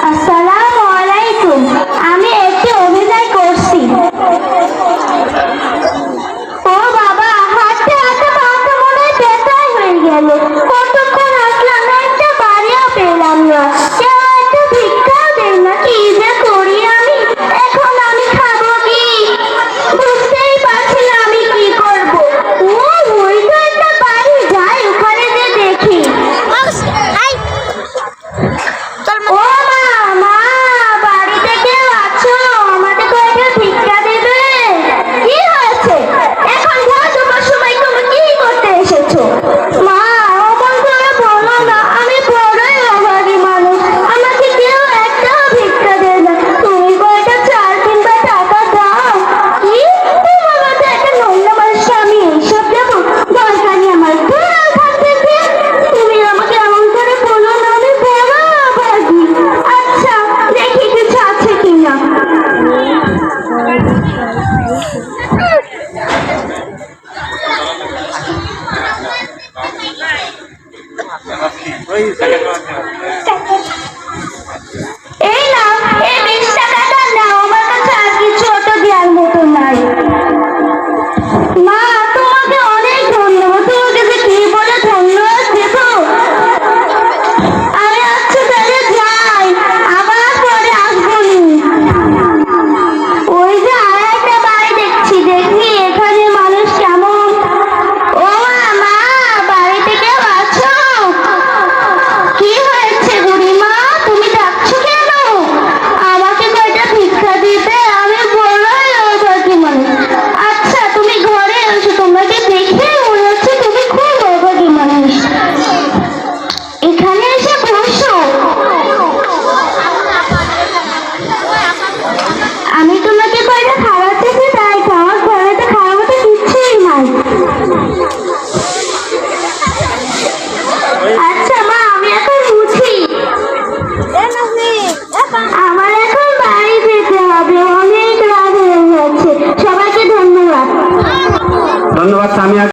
আসসালামু আলাইকুম। আমি একটি অভিনয় করছি। ও বাবা, হাঁটতে হাঁটতে মাথা মনে হয় ব্যথাই হয়ে গেল। কতক্ষণ হাঁটলাম, একটা বাড়িও পেলাম না। কেউ একটা ভিক্ষাও দেয় না। কি যে করি আমি, এখন আমি খাবো কি? বুঝতেই পারছি না আমি কি করবো। ওই তো একটা বাড়ি, যাই ওখানে যে দেখি। ও মা, মা, বাড়িতে কেউ আছো? আমাকে কয়েকটা ভিক্ষা দেবে? কি হয়েছে? এখন ভর দুপুর সময় তুমি কি করতে এসেছো? মা, অমন করে বলো না, আমি বড়ই অভাবী মানুষ। আমাকে কেউ একটাও ভিক্ষা দেয় না। তুমি কয়েকটা চাল কিংবা টাকা দাও। কি, তোমার মতো একটা নোংরা মানুষকে আমি এইসব দেবো? দরকার নেই আমার, দূর এখান থেকে। তুমি আমাকে এমন করে বলো না, আমি বড় অভাবী। আচ্ছা, দেখি কিছু আছে কিনা। এই নাও, এই 20 টাকাটা নাও। আমার কাছে আর কিছু অত দেওয়ার মতো নাই। মা, তোমাকে অনেক ধন্যবাদ। তোমাকে যে কি বলে ধন্যবাদ দেব। আমি আচ্ছা তাহলে যাই, আবার পরে আসবনি। ওই যে আর একটা বাড়ি দেখছি, দেখি এখানে মানুষ কেমন। ও মা, মা, বাড়িতে কেউ আছো? কি হয়েছে বুড়িমা, তুমি ডাকছো কেন? আমাকে কয়টা ভিক্ষা দিতে? আমি বড়ই অভাগী মানুষ। আচ্ছা, তুমি ঘরে এসো, তোমাকে দেখে মনে হচ্ছে তুমি খুব অভাগী মানুষ। এখানে এসে বসো। আমি তোমাকে কয়টা খাবার থেকে তাই আমার ঘরে তো খাওয়ার মতো কিচ্ছুই নাই। আচ্ছা মা, আমি এখন উঠি। আমার এখন বাড়ি যেতে হবে, অনেক রাত হয়ে যাচ্ছে। সবাইকে ধন্যবাদ। ধন্যবাদ সামিয়া।